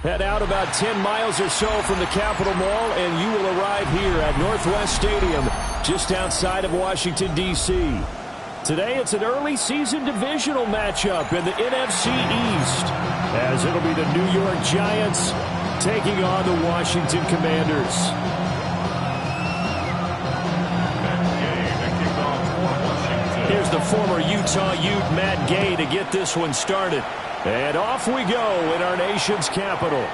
Head out about 10 miles or so from the Capitol Mall, and you will arrive here at Northwest Stadium, just outside of Washington, D.C. Today, it's an early season divisional matchup in the NFC East, as it'll be the New York Giants taking on the Washington Commanders. Here's the former Utah Ute, Matt Gay, to get this one started. And off we go in our nation's capital.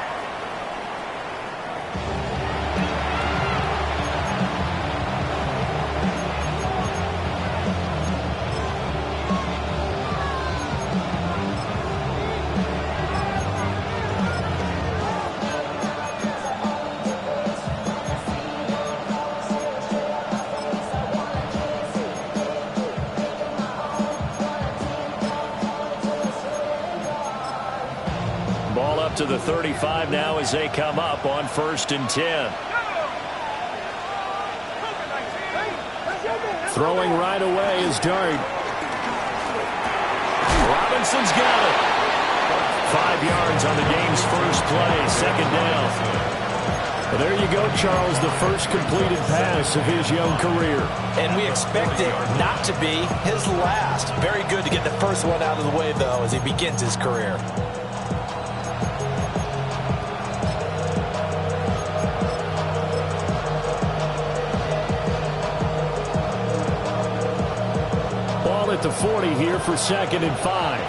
To the 35 now as they come up on 1st and 10. Throwing right away is Dart. Robinson's got it. 5 yards on the game's first play, 2nd down. Well, there you go, Charles, the first completed pass of his young career. And we expect it not to be his last. Very good to get the first one out of the way, though, as he begins his career. At the 40 here for 2nd and 5.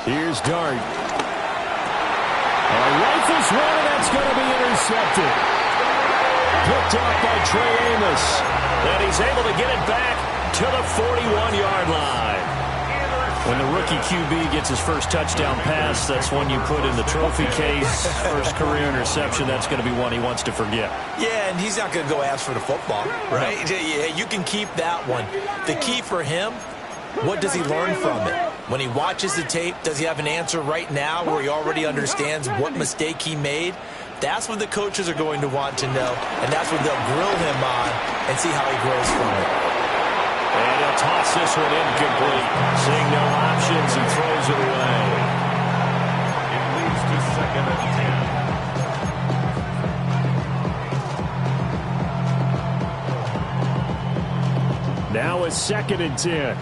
Here's Dart. Rifles one, and that's going to be intercepted. Picked up by Trey Amos. And he's able to get it back to the 41-yard line. When the rookie QB gets his first touchdown pass, that's one you put in the trophy case. First career interception, that's going to be one he wants to forget. Yeah, and he's not going to go ask for the football, right? Yeah, you can keep that one. The key for him, what does he learn from it? When he watches the tape, does he have an answer right now where he already understands what mistake he made? That's what the coaches are going to want to know, and that's what they'll grill him on and see how he grows from it. And he'll toss this one incomplete. Seeing no options, he throws it away. It leads to 2nd and 10. Now it's 2nd and 10.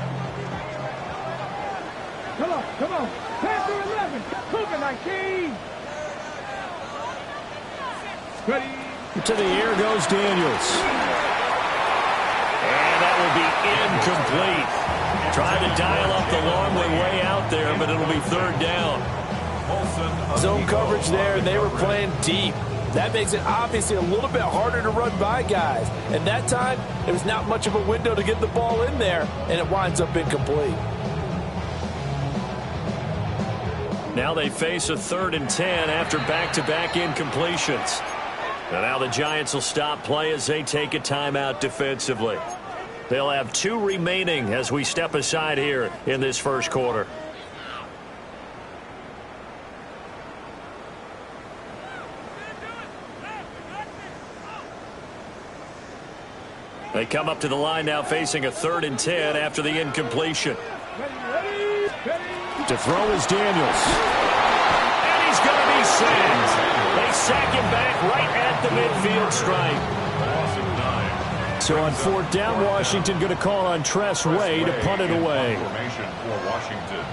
Come on. Pass to 11. Cougar 19. Ready. To the air goes Daniels. And that will be incomplete. Trying to dial up the long way out there, but it'll be 3rd down. Zone coverage there, and they were playing deep. That makes it obviously a little bit harder to run by guys. And that time, there was not much of a window to get the ball in there, and it winds up incomplete. Now they face a 3rd and 10 after back-to-back incompletions. And now the Giants will stop play as they take a timeout defensively. They'll have 2 remaining as we step aside here in this first quarter. They come up to the line now facing a 3rd and 10 after the incompletion. To throw is Daniels. And he's going to be sacked. They sack him back right at the midfield stripe. So on 4th down, Washington going to call on Tress Way to punt it away. Formation for Washington.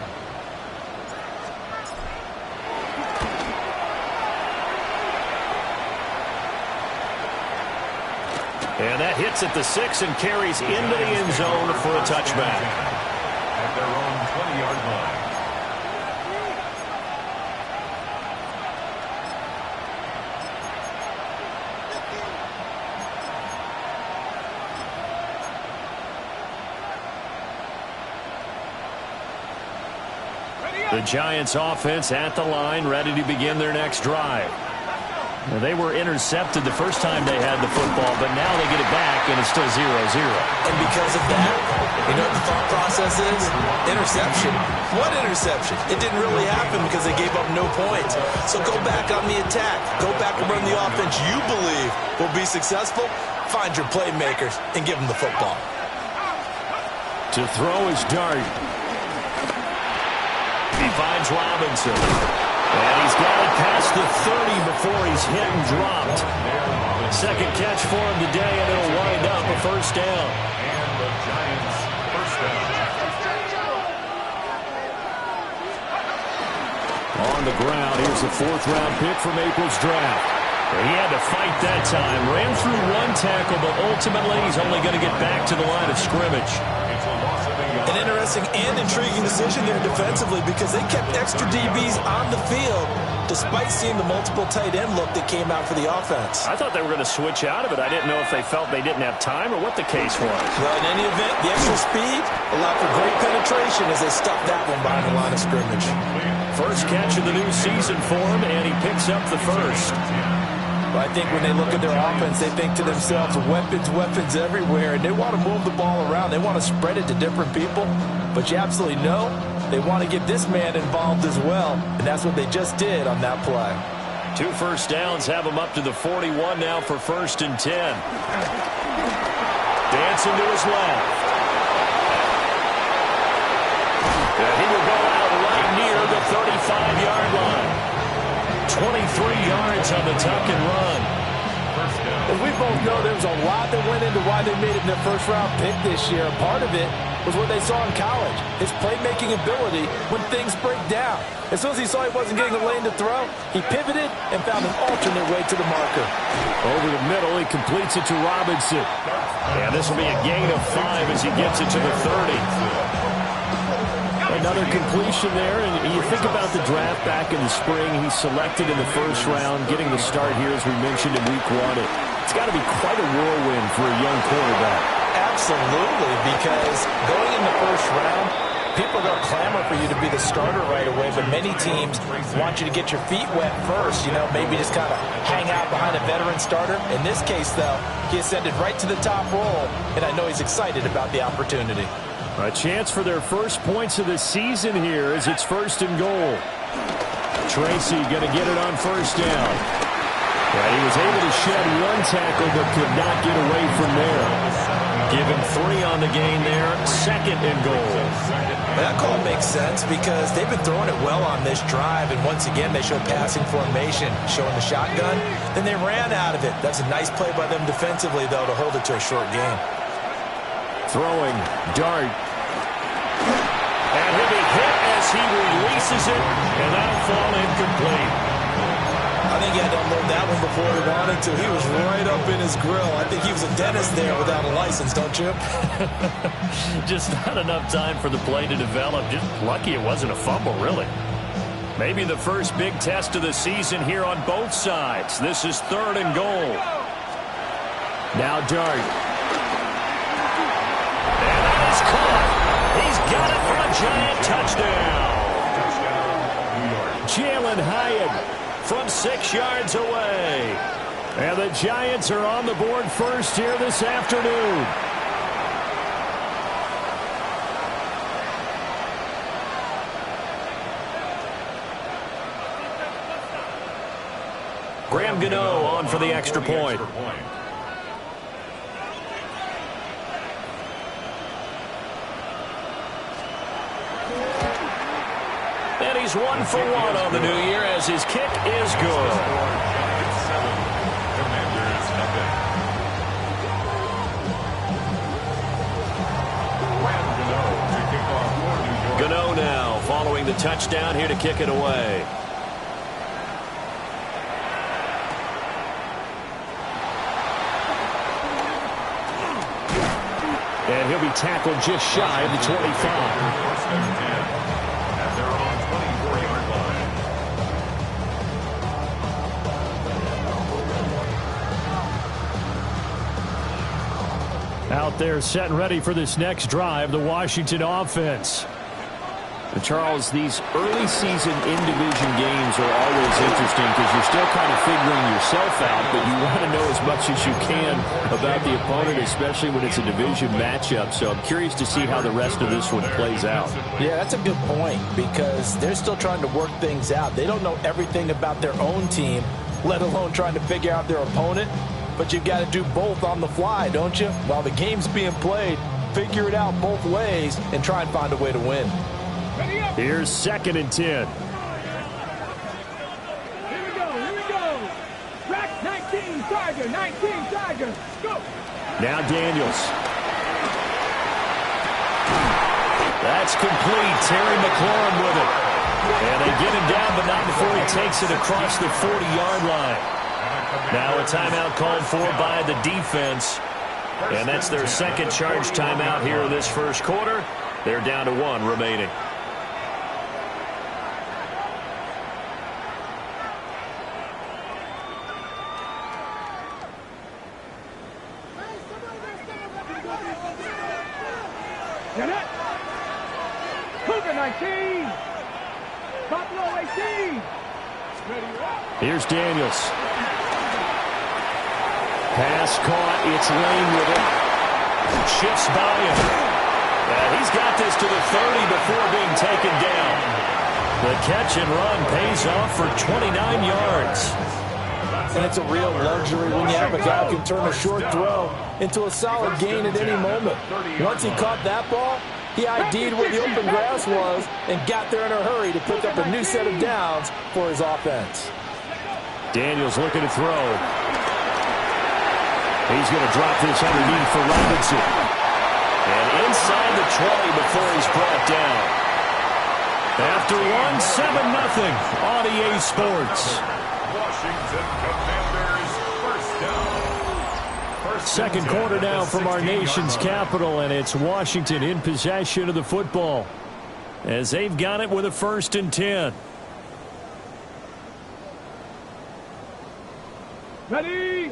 And that hits at the 6 and carries into the end zone for a touchback. At their own 20-yard line. The Giants offense at the line, ready to begin their next drive. Now, they were intercepted the first time they had the football, but now they get it back, and it's still 0-0. And because of that, you know what the thought process is? Interception. What interception? It didn't really happen because they gave up no points. So go back on the attack. Go back and run the offense you believe will be successful. Find your playmakers and give them the football. To throw is Dart. He finds Robinson. And he's got it past the 30 before he's hit and dropped. Second catch for him today, and it'll wind up a first down. And the Giants first down. On the ground, here's the fourth-round pick from April's draft. He had to fight that time. Ran through one tackle, but ultimately he's only going to get back to the line of scrimmage. It's a loss of a yard. An interesting and intriguing decision there defensively because they kept extra DBs on the field despite seeing the multiple tight end look that came out for the offense. I thought they were going to switch out of it. I didn't know if they felt they didn't have time or what the case was. Well, in any event, the extra speed allowed for great penetration as they stuffed that one behind the line of scrimmage. First catch of the new season for him, and he picks up the first. But I think when they look at their offense, they think to themselves, weapons, weapons everywhere, and they want to move the ball around. They want to spread it to different people. But you absolutely know they want to get this man involved as well, and that's what they just did on that play. 2 first downs have him up to the 41 now for 1st and 10. Dancing to his left. And he will go out right near the 35-yard line. 23 yards on the tuck and run. As we both know, there was a lot that went into why they made it their first-round pick this year. Part of it was what they saw in college, his playmaking ability when things break down. As soon as he saw he wasn't getting a lane to throw, he pivoted and found an alternate way to the marker. Over the middle, he completes it to Robinson. And this will be a gain of 5 as he gets it to the 30. Another completion there, and you think about the draft back in the spring. He's selected in the first round, getting the start here, as we mentioned, in week 1. It's got to be quite a whirlwind for a young quarterback. Absolutely, because going in the first round, people are going to clamor for you to be the starter right away, but many teams want you to get your feet wet first, maybe just kind of hang out behind a veteran starter. In this case, though, he ascended right to the top role, and I know he's excited about the opportunity. A chance for their first points of the season here as it's 1st and goal. Tracy going to get it on first down. And he was able to shed one tackle but could not get away from there. Give him 3 on the gain there. 2nd and goal. That call makes sense because they've been throwing it well on this drive, and once again they showed passing formation, showing the shotgun. Then they ran out of it. That's a nice play by them defensively, though, to hold it to a short gain. Throwing, Dart. And he'll be hit as he releases it, and that'll fall incomplete. I think he had to unload that one before he wanted to. He was right up in his grill. I think he was a dentist there without a license, don't you? Just not enough time for the play to develop. Just lucky it wasn't a fumble, really. Maybe the first big test of the season here on both sides. This is 3rd and goal. Now Dart. And that is caught. He's got it for a Giant touchdown. Jalen Hyatt from 6 yards away. And the Giants are on the board first here this afternoon. Graham Gano on for the extra point. And he's 1 for 1 on the new year as his kick is good. Gano now following the touchdown here to kick it away. And he'll be tackled just shy of the 25. Out there set and ready for this next drive, the Washington offense. And Charles, these early season in-division games are always interesting because you're still kind of figuring yourself out, but you want to know as much as you can about the opponent, especially when it's a division matchup. So I'm curious to see how the rest of this one plays out. Yeah, that's a good point because they're still trying to work things out. They don't know everything about their own team, let alone trying to figure out their opponent. But you've got to do both on the fly, don't you? While the game's being played, figure it out both ways and try and find a way to win. Ready up! Here's 2nd and 10. Here we go. Rack 19, Tiger, 19, Tiger. Go. Now Daniels. That's complete. Terry McLaurin with it. And they get him down, but not before he takes it across the 40-yard line. Now a timeout called for by the defense. And that's their second charge timeout here in this first quarter. They're down to 1 remaining. Get it. Cougar 19. Buffalo 18. Here's Daniels. Pass caught. It's Lane with it. Shifts by him. And he's got this to the 30 before being taken down. The catch and run pays off for 29 yards. And it's a real luxury when you have a guy who can turn a short throw into a solid gain at any moment. Once he caught that ball, he ID'd where the open grass was and got there in a hurry to pick up a new set of downs for his offense. Daniels looking to throw. He's going to drop this underneath for Robinson. And inside the 20 before he's brought down. After 1, 7-0 on EA Sports. Washington Commanders first down. Second quarter now from our nation's capital, and it's Washington in possession of the football as they've got it with a 1st and 10. Ready.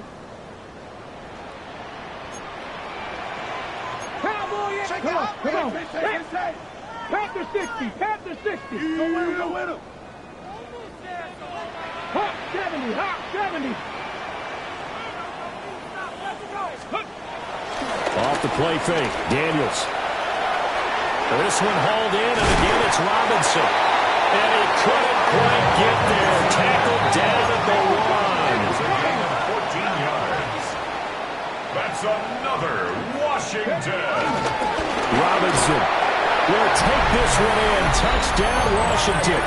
Come on. Panther 60. Panther 60. Go win him. Hawk 70. Hawk 70. Off the play fake. Daniels. This one hauled in, and again it's Robinson. And he couldn't quite get there. Tackled down at the 1. 14 yards. That's another Washington. Robinson will take this one in. Touchdown, Washington.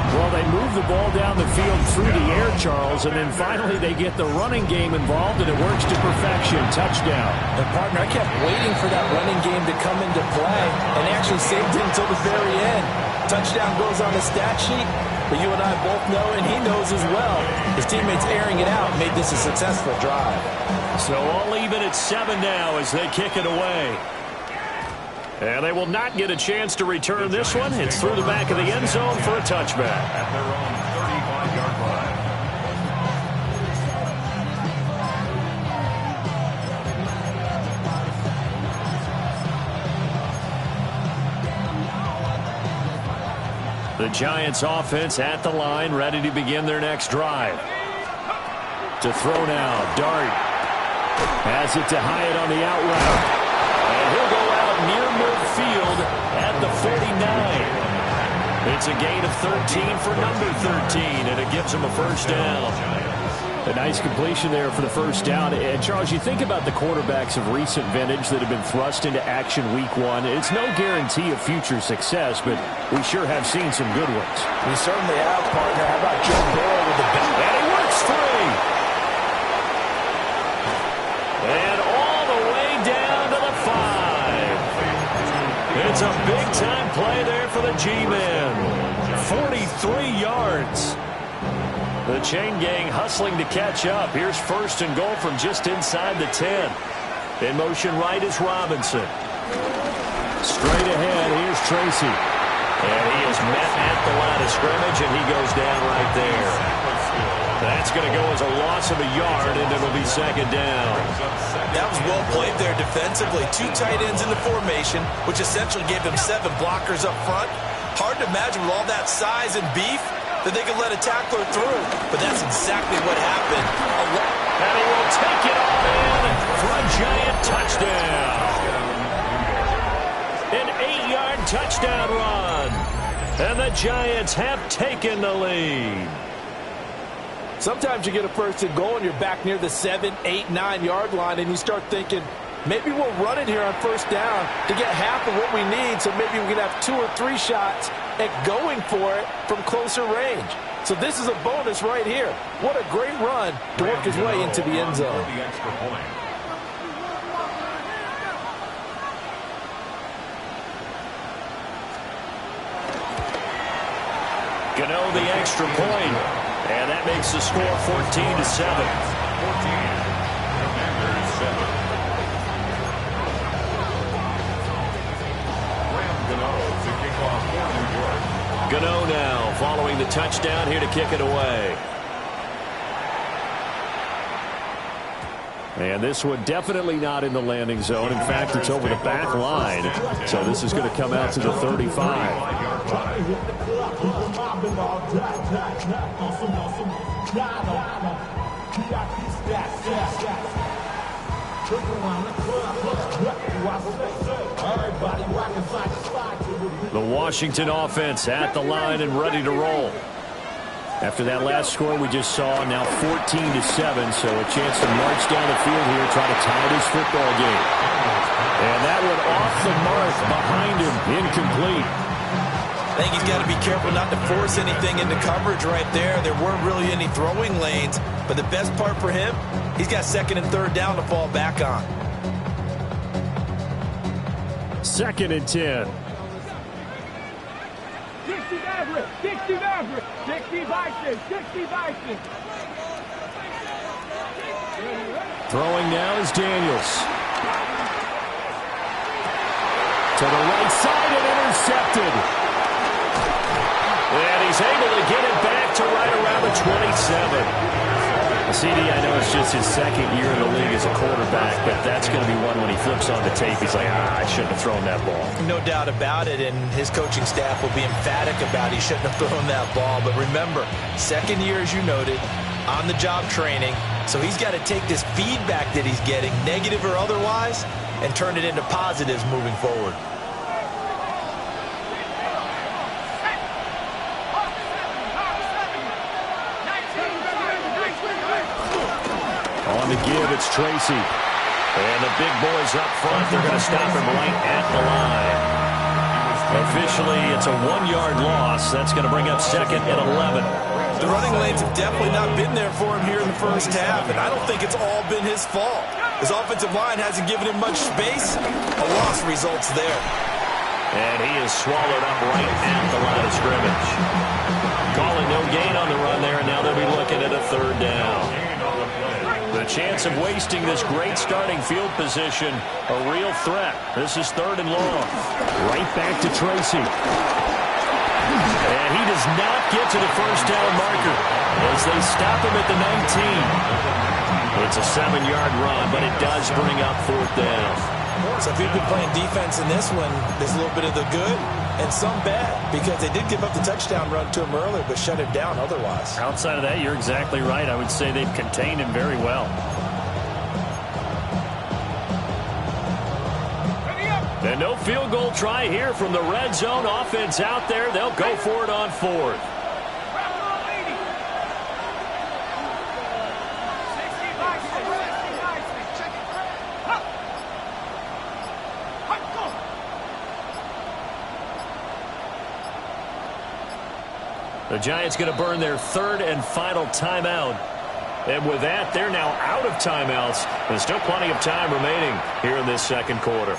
Well, they move the ball down the field through the air, Charles, and then finally they get the running game involved, and it works to perfection. Touchdown. And, partner, I kept waiting for that running game to come into play and actually saved it until the very end. Touchdown goes on the stat sheet, but you and I both know, and he knows as well, his teammates airing it out made this a successful drive. So all even at 7 now as they kick it away. And they will not get a chance to return this one. It's through the back of the end zone for a touchback. At their own 35-yard line. The Giants offense at the line, ready to begin their next drive. To throw now, Dart. Has it to Hyatt on the out route. And he'll go out near midfield at the 49. It's a gain of 13 for number 13, and it gives him a first down. A nice completion there for the first down. And, Charles, you think about the quarterbacks of recent vintage that have been thrust into action week 1. It's no guarantee of future success, but we sure have seen some good ones. We certainly have, partner. How about Joe Burrow with the back? And he works free. And all the way down to the 5. It's a big-time play there for the G-men. 43 yards. The chain gang hustling to catch up. Here's 1st and goal from just inside the 10. In motion right is Robinson. Straight ahead, here's Tracy. And he is met at the line of scrimmage, and he goes down right there. That's going to go as a loss of a yard, and it'll be 2nd down. That was well played there defensively. 2 tight ends in the formation, which essentially gave them 7 blockers up front. Hard to imagine with all that size and beef that they could let a tackler through. But that's exactly what happened. And he will take it all in for a Giant touchdown. An 8-yard touchdown run. And the Giants have taken the lead. Sometimes you get a 1st and goal and you're back near the 7, 8, 9-yard line and you start thinking, maybe we'll run it here on first down to get half of what we need, so maybe we can have 2 or 3 shots at going for it from closer range. So this is a bonus right here. What a great run to work his way into the end zone. The extra point. Gano the extra point, and that makes the score 14-7. 14. Commanders 7. Graham Gano to kick off for New York. Gano now following the touchdown here to kick it away. And this one definitely not in the landing zone. In fact, it's over the back line. So this is going to come out to the 35. The Washington offense at the line and ready to roll. After that last score we just saw, now 14-7, so a chance to march down the field here, try to tie this football game. And that one off the mark behind him, incomplete. I think he's got to be careful not to force anything into coverage right there. There weren't really any throwing lanes, but the best part for him, he's got 2nd and 3rd down to fall back on. 2nd and 10. 60 Maverick, 60 Maverick, 60 Vikings, 60 Vikings. Throwing now is Daniels. To the right side and intercepted. And he's able to get it back to right around the 27. CD, I know it's just his 2nd year in the league as a quarterback, but that's going to be one when he flips on the tape. He's like, I shouldn't have thrown that ball. No doubt about it, and his coaching staff will be emphatic about he shouldn't have thrown that ball. But remember, 2nd year, as you noted, on-the-job training. So he's got to take this feedback that he's getting, negative or otherwise, and turn it into positives moving forward. On the give, it's Tracy. And the big boys up front, they're going to stop him right at the line. Officially, it's a 1-yard loss. That's going to bring up 2nd and 11. The running lanes have definitely not been there for him here in the first half, and I don't think it's all been his fault. His offensive line hasn't given him much space. A loss results there. And he is swallowed up right at the line of scrimmage. Calling no gain on the run there, and now they'll be looking at a 3rd down. The chance of wasting this great starting field position, a real threat. This is 3rd and long. Right back to Tracy. And he does not get to the first down marker as they stop him at the 19. It's a 7-yard run, but it does bring up 4th down. So if you've been playing defense in this one, there's a little bit of the good and some bad, because they did give up the touchdown run to him earlier, but shut him down otherwise. Outside of that, you're exactly right. I would say they've contained him very well. And no field goal try here from the red zone. Offense out there. They'll go for it on 4th. The Giants going to burn their 3rd and final timeout. And with that, they're now out of timeouts. There's still plenty of time remaining here in this 2nd quarter.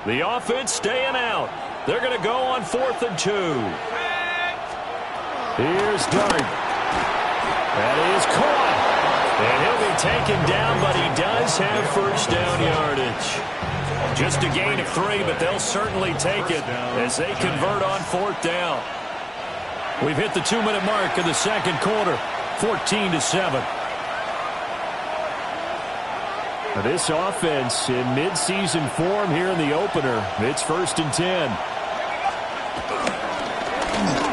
The offense staying out. They're going to go on 4th and 2. Here's Dart. That is caught. And he'll be taken down, but he does have first down yardage. Just a gain of 3, but they'll certainly take it as they convert on 4th down. We've hit the 2-minute mark in the 2nd quarter, 14-7. This offense in midseason form here in the opener. It's 1st and 10.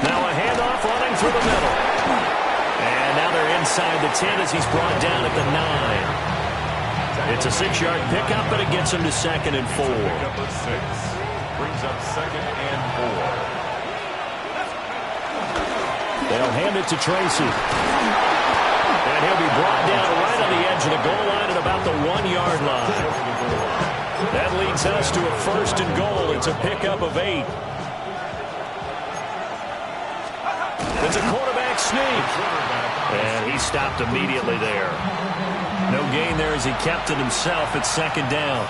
Now a handoff running through the middle. And now they're inside the 10 as he's brought down at the 9. It's a 6-yard pickup, but it gets him to 2nd and 4. Pickup of 6. Brings up 2nd and 4. They'll hand it to Tracy. And he'll be brought down right on the edge of the goal line at about the 1-yard line. That leads us to a 1st and goal. It's a pickup of 8. It's a quarterback sneak. And he stopped immediately there. No gain there as he kept it himself at 2nd down.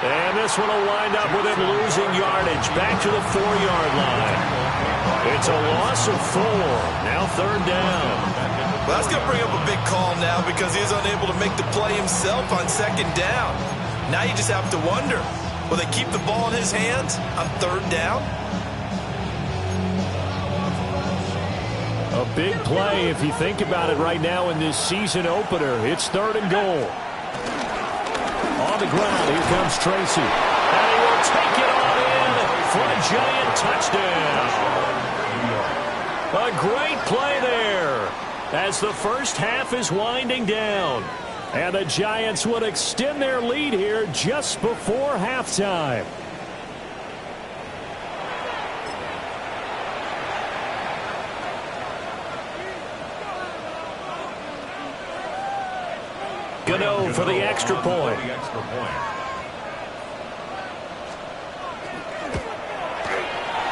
And this one will wind up with him losing yardage back to the 4-yard line. It's a loss of 4. Now 3rd down. Well, that's going to bring up a big call now because he's unable to make the play himself on 2nd down. Now you just have to wonder, will they keep the ball in his hands on 3rd down? A big play if you think about it right now in this season opener. It's 3rd and goal. On the ground, here comes Tracy. And he will take it on in for a giant touchdown. A great play there as the first half is winding down. And the Giants would extend their lead here just before halftime. Gano for the extra point.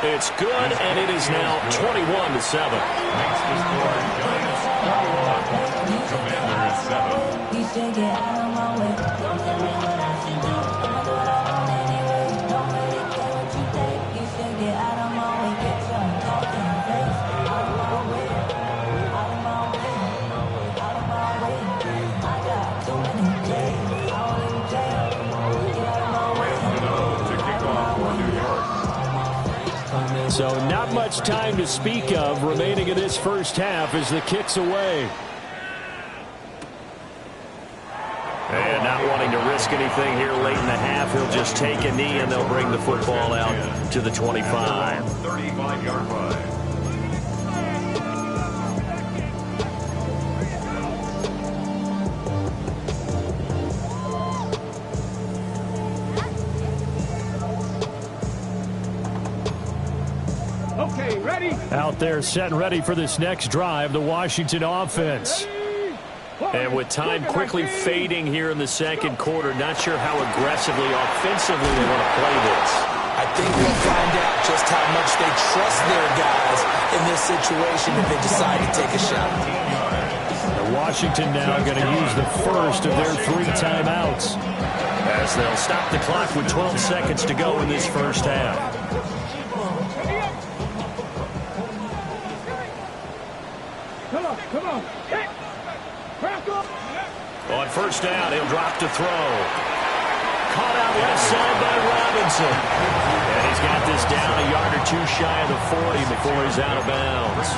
It's good, and it is now 21-7. So not much time to speak of remaining in this first half as the kick's away. And not wanting to risk anything here late in the half, he'll just take a knee and they'll bring the football out to the 25. 35-yard line. Okay, ready? Out there set and ready for this next drive, the Washington offense. And with time quickly fading here in the second quarter, not sure how aggressively, offensively they want to play this. I think we'll find out just how much they trust their guys in this situation if they decide to take a shot. And Washington now going to use the first of their 3 timeouts as they'll stop the clock with 12 seconds to go in this first half. Come on. Hey. On first down, he'll drop to throw. Caught out left side by Robinson. And he's got this down a yard or 2 shy of the 40 before he's out of bounds.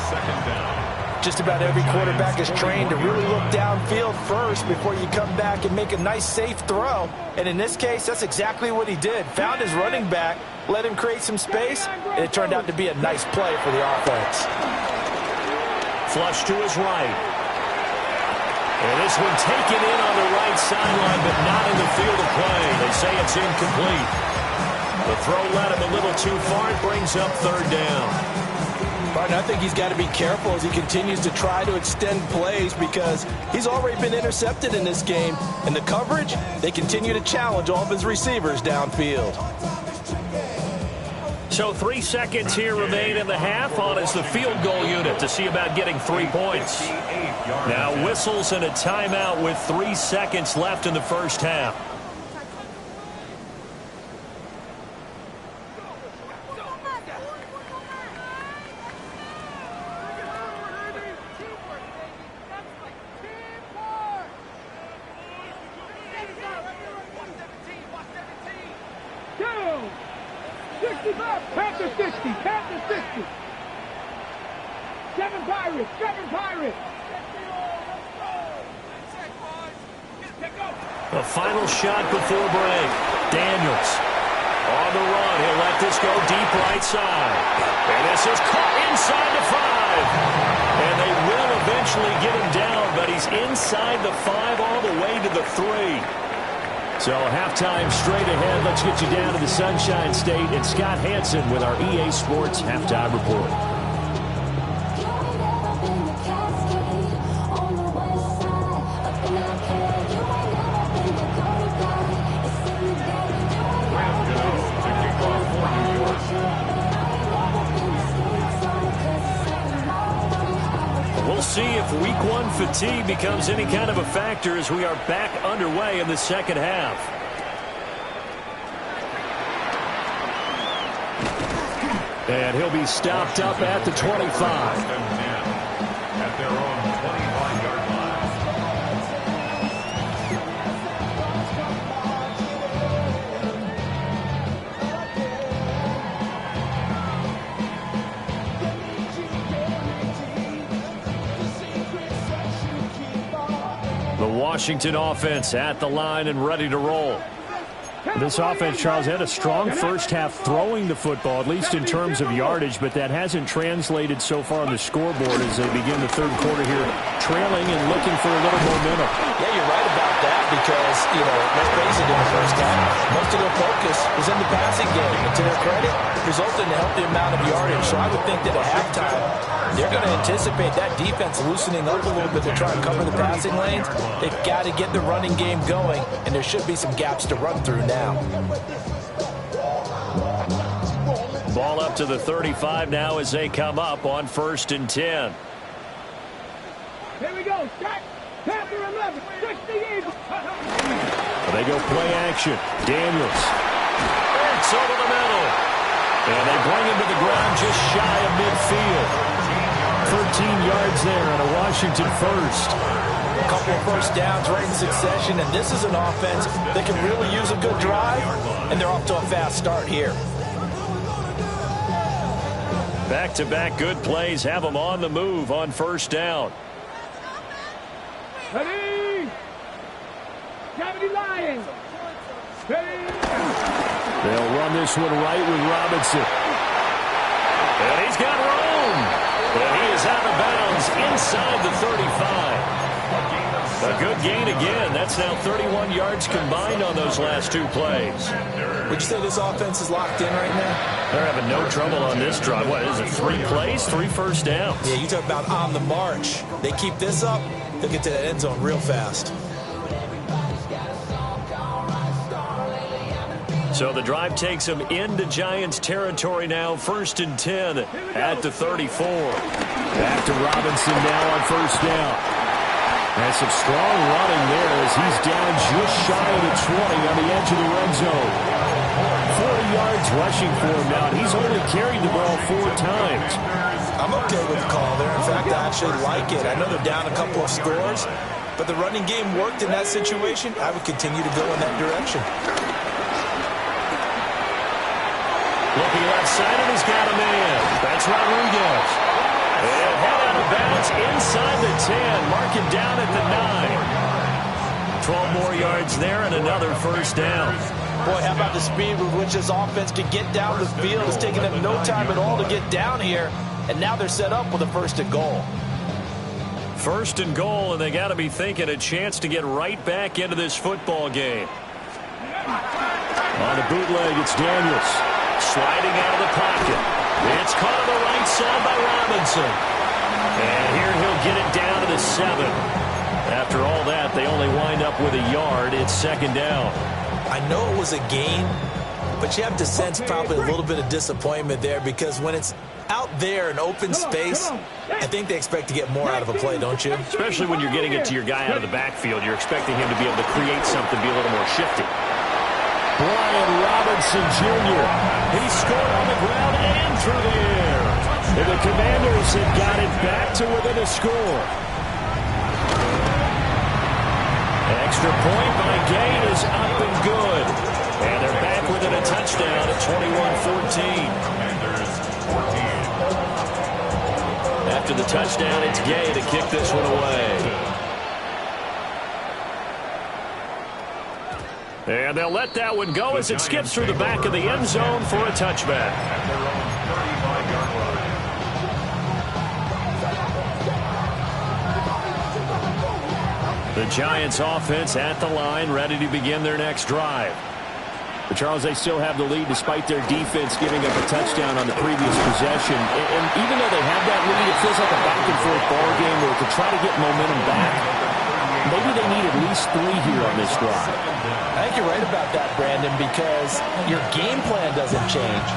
Second down. Just about every quarterback is trained to really look downfield first before you come back and make a nice, safe throw. And in this case, that's exactly what he did. Found his running back, let him create some space, and it turned out to be a nice play for the offense. Flush to his right. And this one taken in on the right sideline, but not in the field of play. They say it's incomplete. The throw led him a little too far. It brings up 3rd down. Martin, I think he's got to be careful as he continues to try to extend plays because he's already been intercepted in this game. And the coverage, they continue to challenge all of his receivers downfield. So 3 seconds here remain in the half on as the field goal unit to see about getting 3 points. Now whistles and a timeout with 3 seconds left in the first half. Panther 60. 7 Pirates. The final shot before break. Daniels. On the run, he'll let this go deep right side. And this is caught inside the 5. And they will eventually get him down, but he's inside the 5 all the way to the 3. So halftime straight ahead. Let's get you down to the Sunshine State and Scott Hansen with our EA Sports Halftime Report. We'll see if Week 1 fatigue becomes any kind of a factor as we are back underway in the second half. And he'll be stopped up at the 25. At their own 25-yard line. The Washington offense at the line and ready to roll. This offense, Charles, had a strong first half throwing the football, at least in terms of yardage, but that hasn't translated so far on the scoreboard as they begin the third quarter here, trailing and looking for a little momentum. Yeah, you're right about that because, let's face it, in the first half, most of their focus was in the passing game. And to their credit, resulted in a healthy amount of yardage. So I would think that at halftime, they're going to anticipate that defense loosening up a little bit to try and cover the passing lanes. They've got to get the running game going, and there should be some gaps to run through now. Ball up to the 35 now as they come up on 1st and 10. Here we go. Start. Panther 11. 60 Eagles. They go play action. Daniels. It's over the middle. And they bring him to the ground just shy of midfield. 13 yards there on a Washington first. A couple of first downs right in succession, and this is an offense that can really use a good drive, and they're off to a fast start here. Back-to-back good plays have them on the move on 1st down. Ready. Gravity Lions. Ready. They'll run this one right with Robinson. And he's got room. And he is out of bounds inside the 35. A good gain again. That's now 31 yards combined on those last 2 plays. Would you say this offense is locked in right now? They're having no trouble on this drive. What is it, 3 plays, 3 first downs? Yeah, you talk about on the march. They keep this up, they'll get to the end zone real fast. So the drive takes them into Giants territory now. 1st and 10 at the 34. Back to Robinson now on 1st down. And some strong running there as he's down just shy of the 20 on the edge of the red zone. 40 yards rushing for him now. He's only carried the ball 4 times. I'm okay with the call there. In fact, I actually like it. I know they're down a couple of scores, but the running game worked in that situation. I would continue to go in that direction. Looking left side, and he's got a man. That's Rodriguez. And head out of bounds inside the 10. Mark it down at the 9. 12 more yards there and another 1st down. Boy, how about the speed with which this offense can get down the field? It's taken them no time at all to get down here, and now they're set up with a 1st and goal. 1st and goal, and they got to be thinking a chance to get right back into this football game. On the bootleg, it's Daniels. Sliding out of the pocket. It's caught on the right side by Robinson. And here he'll get it down to the 7. After all that, they only wind up with a yard. It's 2nd down. I know it was a gain, but you have to sense probably a little bit of disappointment there because when it's out there in open space, I think they expect to get more out of a play, don't you? Especially when you're getting it to your guy out of the backfield. You're expecting him to be able to create something, be a little more shifty. Brian Robinson Jr. He scored on the ground and through the air. And the Commanders have got it back to within a score. Extra point by Gain is up and good. And they're back within a touchdown at 21-14. After the touchdown, it's Gay to kick this one away. And they'll let that one go as it skips through the back of the end zone for a touchback. At their own 35-yard line. The Giants offense at the line, ready to begin their next drive. But Charles, they still have the lead despite their defense giving up a touchdown on the previous possession. And even though they have that lead, it feels like a back-and-forth ball game where to try to get momentum back, maybe they need at least 3 here on this drive. I think you're right about that, Brandon, because your game plan doesn't change.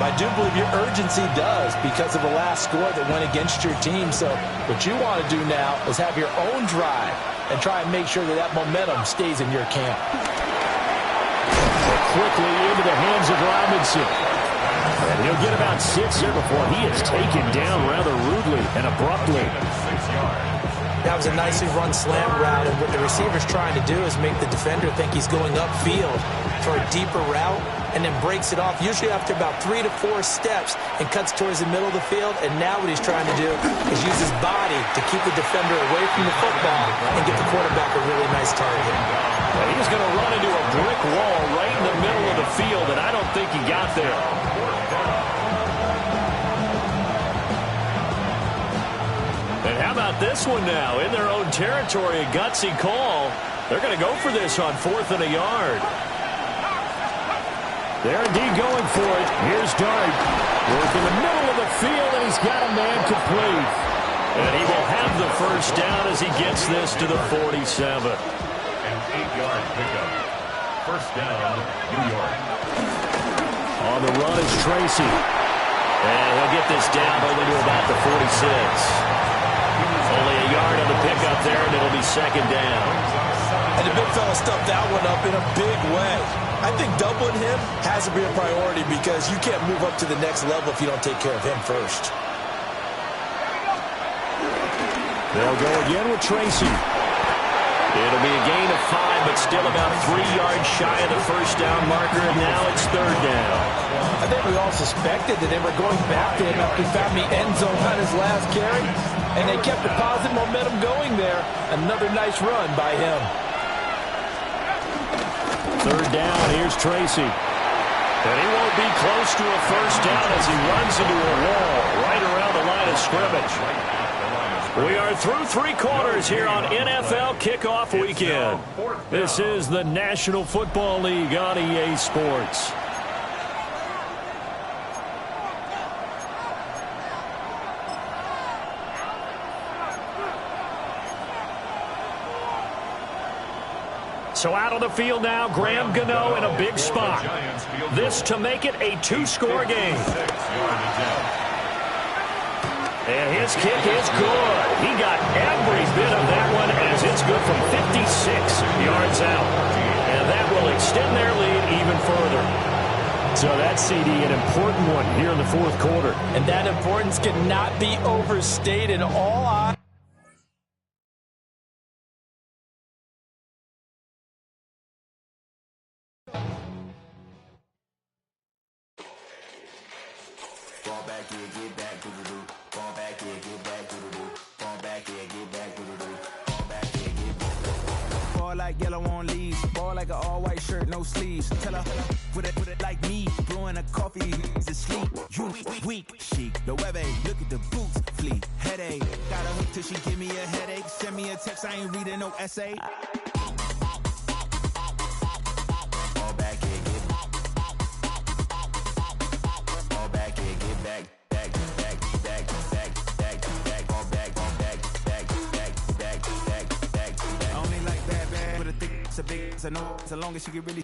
But I do believe your urgency does because of the last score that went against your team. So what you want to do now is have your own drive and try and make sure that that momentum stays in your camp. Quickly into the hands of Robinson. And he'll get about 6 here before he is taken down rather rudely and abruptly. That was a nicely run slant route, and what the receiver's trying to do is make the defender think he's going upfield for a deeper route and then breaks it off, usually after about 3 to 4 steps, and cuts towards the middle of the field. And now what he's trying to do is use his body to keep the defender away from the football and get the quarterback a really nice target. And he's going to run into a brick wall right in the middle of the field, and I don't think he got there. And how about this one now? In their own territory, a gutsy call. They're going to go for this on 4th and a yard. They're indeed going for it. Here's Dart. Work in the middle of the field, and he's got a man complete. And he will have the first down as he gets this to the 47. An 8-yard pickup. First down, New York. On the run is Tracy. And he'll get this down only to about the 46. Only a yard on the pickup there, and it'll be 2nd down. And the big fella stuffed that one up in a big way. I think doubling him has to be a priority because you can't move up to the next level if you don't take care of him first. They'll go again with Tracy. It'll be a gain of 5, but still about 3 yards shy of the first down marker, and now it's 3rd down. I think we all suspected that they were going back to him after he found the end zone on his last carry, and they kept the positive momentum going there. Another nice run by him. 3rd down, here's Tracy. And he won't be close to a first down as he runs into a wall right around the line of scrimmage. We are through 3 quarters here on NFL Kickoff Weekend. This is the National Football League on EA Sports. So out on the field now, Graham Gano in a big spot. This to make it a 2-score game. And his kick is good. He got every bit of that one as it's good from 56 yards out. And that will extend their lead even further. So that CD, an important one here in the 4th quarter. And that importance cannot be overstated. All eyes. Like yellow on leaves, ball like an all-white shirt, no sleeves. Tell her, put it like me, blowing a coffee, he's asleep. You weak, chic, the web look at the boots, flee, headache. Got a hook till she give me a headache. Send me a text, I ain't reading no essay. Fall back here, get back. It's a big, it's a no, so long as you get really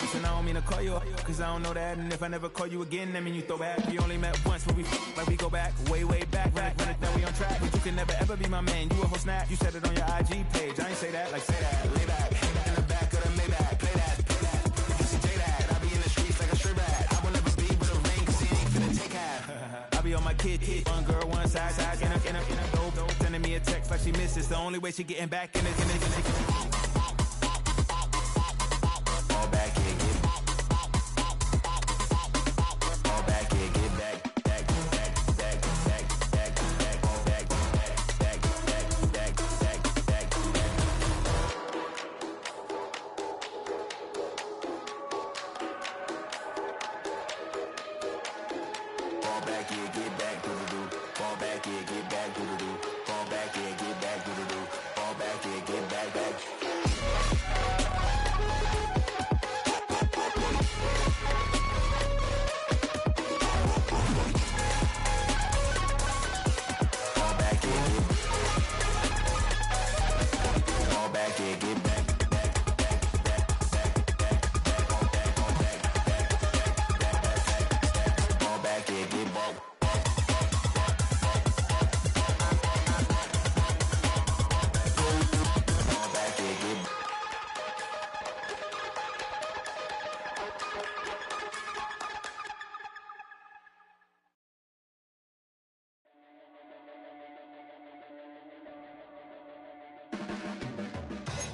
Listen, I don't mean to call you up, cause I don't know that. And if I never call you again, that mean you throw back. We only met once, but like we go back, way back. Run it down, we on track. But you can never ever be my man. You a whole snap, you said it on your IG page. I ain't say that, like say that. Lay back, in the back of the Maybach. Play that. You should say that. I be in the streets like a strip rat. I will never be with a ring, cause he ain't finna take half. I be on my kid. One girl, one side, in a dope. Sending me a text like she misses. The only way she getting back in it. yeah, get back, do-do-do. Fall back, yeah, get back, do-do-do. Fall back, yeah, get back, do-do-do. Fall back, yeah, get back, back.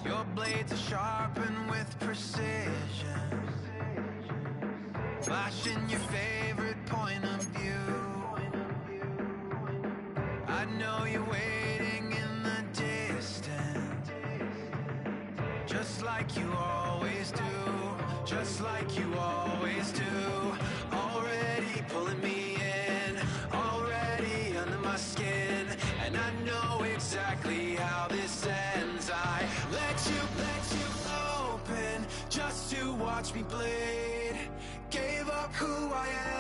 Your blades are sharpened with precision, flashing your favorite point of view. I know you're waiting in the distance, just like you always do, just like you always do. Already pulling me in, already under my skin, and I know exactly how this ends. I let you open just to watch me bleed. Gave up who I am.